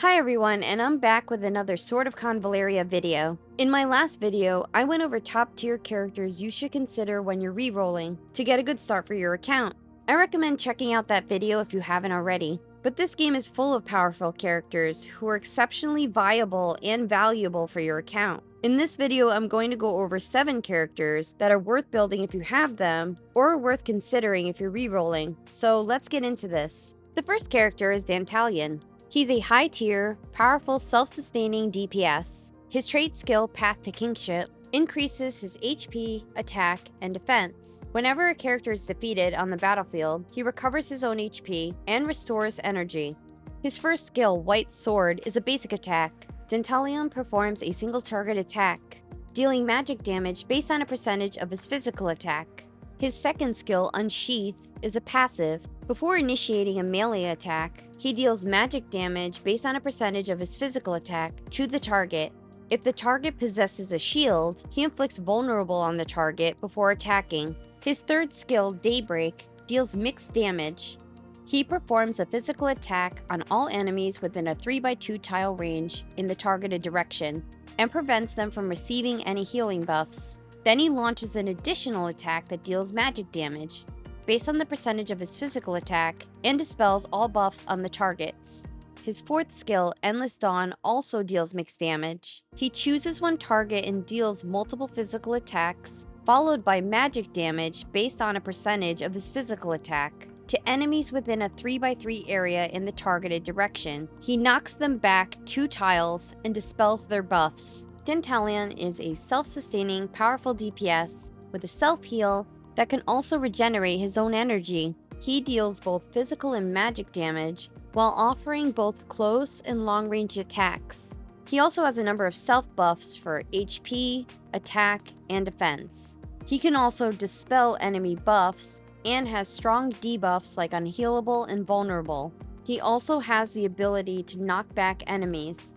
Hi everyone, and I'm back with another Sword of Convaleria video. In my last video, I went over top tier characters you should consider when you're re-rolling to get a good start for your account. I recommend checking out that video if you haven't already. But this game is full of powerful characters who are exceptionally viable and valuable for your account. In this video, I'm going to go over 7 characters that are worth building if you have them, or worth considering if you're re-rolling. So let's get into this. The first character is Dantalion. He's a high-tier, powerful, self-sustaining DPS. His trait skill, Path to Kingship, increases his HP, attack, and defense. Whenever a character is defeated on the battlefield, he recovers his own HP and restores energy. His first skill, White Sword, is a basic attack. Dantalion performs a single target attack, dealing magic damage based on a percentage of his physical attack. His second skill, Unsheath, is a passive. Before initiating a melee attack, he deals magic damage based on a percentage of his physical attack to the target. If the target possesses a shield, he inflicts vulnerable on the target before attacking. His third skill, Daybreak, deals mixed damage. He performs a physical attack on all enemies within a 3x2 tile range in the targeted direction, and prevents them from receiving any healing buffs. Then he launches an additional attack that deals magic damage, based on the percentage of his physical attack, and dispels all buffs on the targets. His fourth skill, Endless Dawn, also deals mixed damage. He chooses one target and deals multiple physical attacks, followed by magic damage based on a percentage of his physical attack, to enemies within a 3x3 area in the targeted direction. He knocks them back 2 tiles and dispels their buffs. Dantalion is a self-sustaining, powerful DPS with a self-heal that can also regenerate his own energy. He deals both physical and magic damage, while offering both close and long-range attacks. He also has a number of self-buffs for HP, attack, and defense. He can also dispel enemy buffs, and has strong debuffs like Unhealable and Vulnerable. He also has the ability to knock back enemies.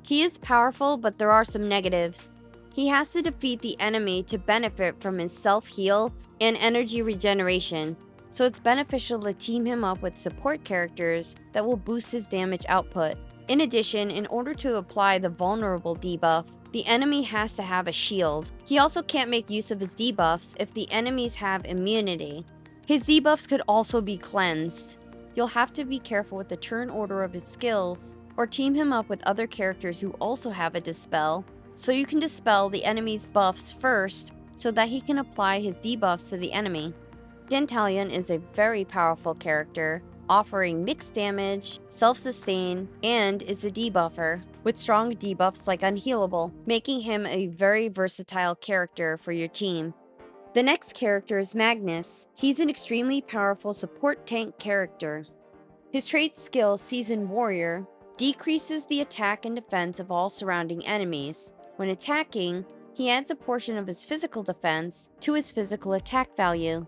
He is powerful, but there are some negatives. He has to defeat the enemy to benefit from his self-heal and energy regeneration, so it's beneficial to team him up with support characters that will boost his damage output. In addition, in order to apply the vulnerable debuff, the enemy has to have a shield. He also can't make use of his debuffs if the enemies have immunity. His debuffs could also be cleansed. You'll have to be careful with the turn order of his skills, or team him up with other characters who also have a dispel, so you can dispel the enemy's buffs first so that he can apply his debuffs to the enemy. Dantalion is a very powerful character, offering mixed damage, self-sustain, and is a debuffer, with strong debuffs like Unhealable, making him a very versatile character for your team. The next character is Magnus. He's an extremely powerful support tank character. His trait skill, Seasoned Warrior, decreases the attack and defense of all surrounding enemies. When attacking, he adds a portion of his physical defense to his physical attack value.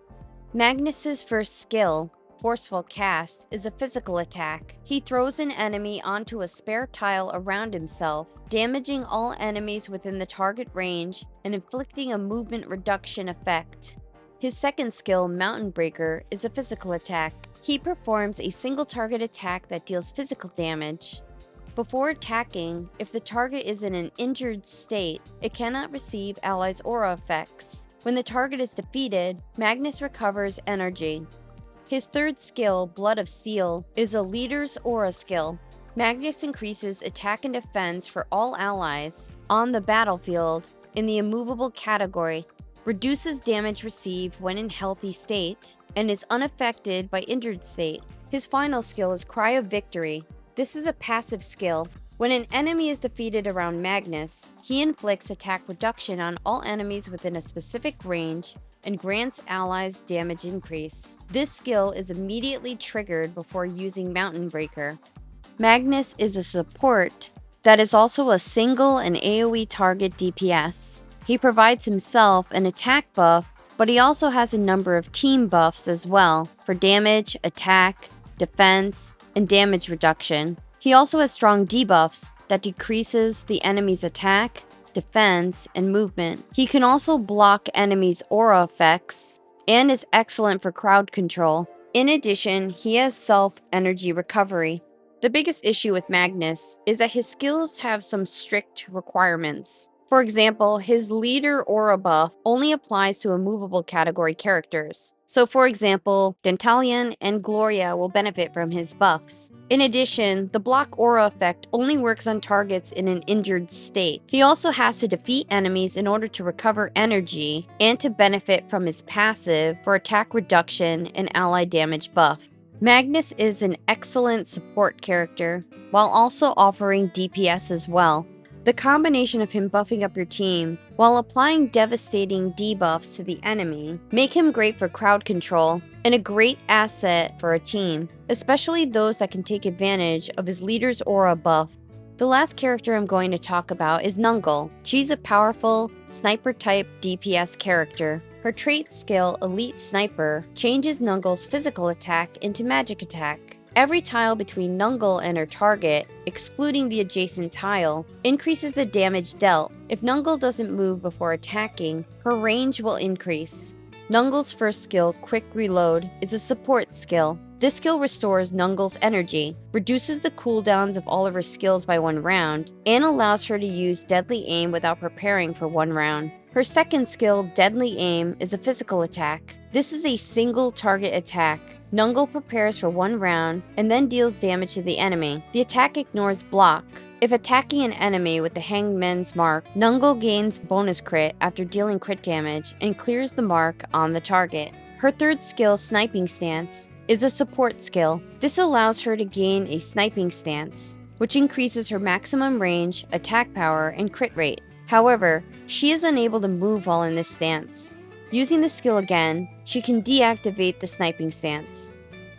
Magnus's first skill, Forceful Cast, is a physical attack. He throws an enemy onto a spare tile around himself, damaging all enemies within the target range and inflicting a movement reduction effect. His second skill, Mountain Breaker, is a physical attack. He performs a single target attack that deals physical damage. Before attacking, if the target is in an injured state, it cannot receive allies' aura effects. When the target is defeated, Magnus recovers energy. His third skill, Blood of Steel, is a leader's aura skill. Magnus increases attack and defense for all allies on the battlefield in the immovable category, reduces damage received when in healthy state, and is unaffected by injured state. His final skill is Cry of Victory. This is a passive skill. When an enemy is defeated around Magnus, he inflicts attack reduction on all enemies within a specific range and grants allies damage increase. This skill is immediately triggered before using Mountain Breaker. Magnus is a support that is also a single and AoE target DPS. He provides himself an attack buff, but he also has a number of team buffs as well for damage, attack, defense, and damage reduction. He also has strong debuffs that decreases the enemy's attack, defense, and movement. He can also block enemies' aura effects and is excellent for crowd control. In addition, he has self-energy recovery. The biggest issue with Magnus is that his skills have some strict requirements. For example, his leader aura buff only applies to immovable category characters. So for example, Dentalian and Gloria will benefit from his buffs. In addition, the block aura effect only works on targets in an injured state. He also has to defeat enemies in order to recover energy and to benefit from his passive for attack reduction and ally damage buff. Magnus is an excellent support character, while also offering DPS as well. The combination of him buffing up your team while applying devastating debuffs to the enemy make him great for crowd control and a great asset for a team, especially those that can take advantage of his leader's aura buff. The last character I'm going to talk about is Nungle. She's a powerful, sniper-type DPS character. Her trait skill, Elite Sniper, changes Nungle's physical attack into magic attack. Every tile between Nungle and her target, excluding the adjacent tile, increases the damage dealt. If Nungle doesn't move before attacking, her range will increase. Nungle's first skill, Quick Reload, is a support skill. This skill restores Nungle's energy, reduces the cooldowns of all of her skills by 1 round, and allows her to use Deadly Aim without preparing for 1 round. Her second skill, Deadly Aim, is a physical attack. This is a single target attack. Nungle prepares for 1 round and then deals damage to the enemy. The attack ignores block. If attacking an enemy with the Hangman's Mark, Nungle gains bonus crit after dealing crit damage and clears the mark on the target. Her third skill, Sniping Stance, is a support skill. This allows her to gain a sniping stance, which increases her maximum range, attack power, and crit rate. However, she is unable to move while in this stance. Using the skill again, she can deactivate the sniping stance.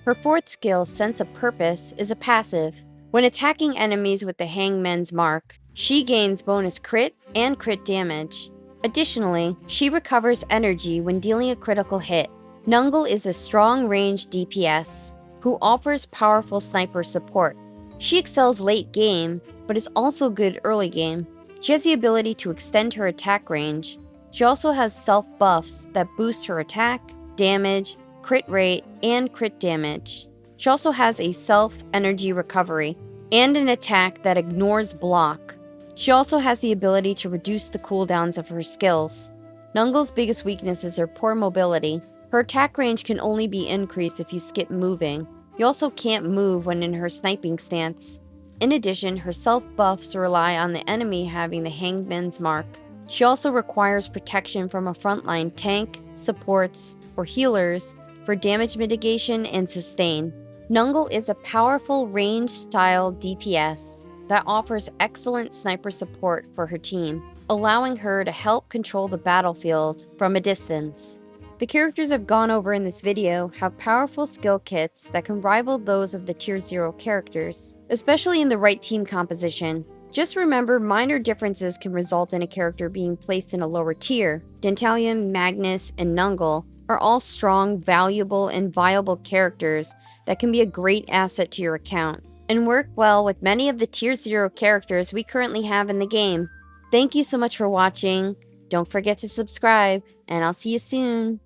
Her fourth skill, Sense of Purpose, is a passive. When attacking enemies with the Hangman's Mark, she gains bonus crit and crit damage. Additionally, she recovers energy when dealing a critical hit. Nungle is a strong range DPS who offers powerful sniper support. She excels late game, but is also good early game. She has the ability to extend her attack range. She also has self-buffs that boost her attack, damage, crit rate, and crit damage. She also has a self-energy recovery and an attack that ignores block. She also has the ability to reduce the cooldowns of her skills. Nungle's biggest weakness is her poor mobility. Her attack range can only be increased if you skip moving. You also can't move when in her sniping stance. In addition, her self-buffs rely on the enemy having the Hangman's Mark. She also requires protection from a frontline tank, supports, or healers for damage mitigation and sustain. Nungle is a powerful range-style DPS that offers excellent sniper support for her team, allowing her to help control the battlefield from a distance. The characters I've gone over in this video have powerful skill kits that can rival those of the Tier 0 characters, especially in the right team composition. Just remember, minor differences can result in a character being placed in a lower tier. Dentalian, Magnus, and Nungle are all strong, valuable, and viable characters that can be a great asset to your account, and work well with many of the Tier 0 characters we currently have in the game. Thank you so much for watching. Don't forget to subscribe, and I'll see you soon.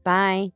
Bye.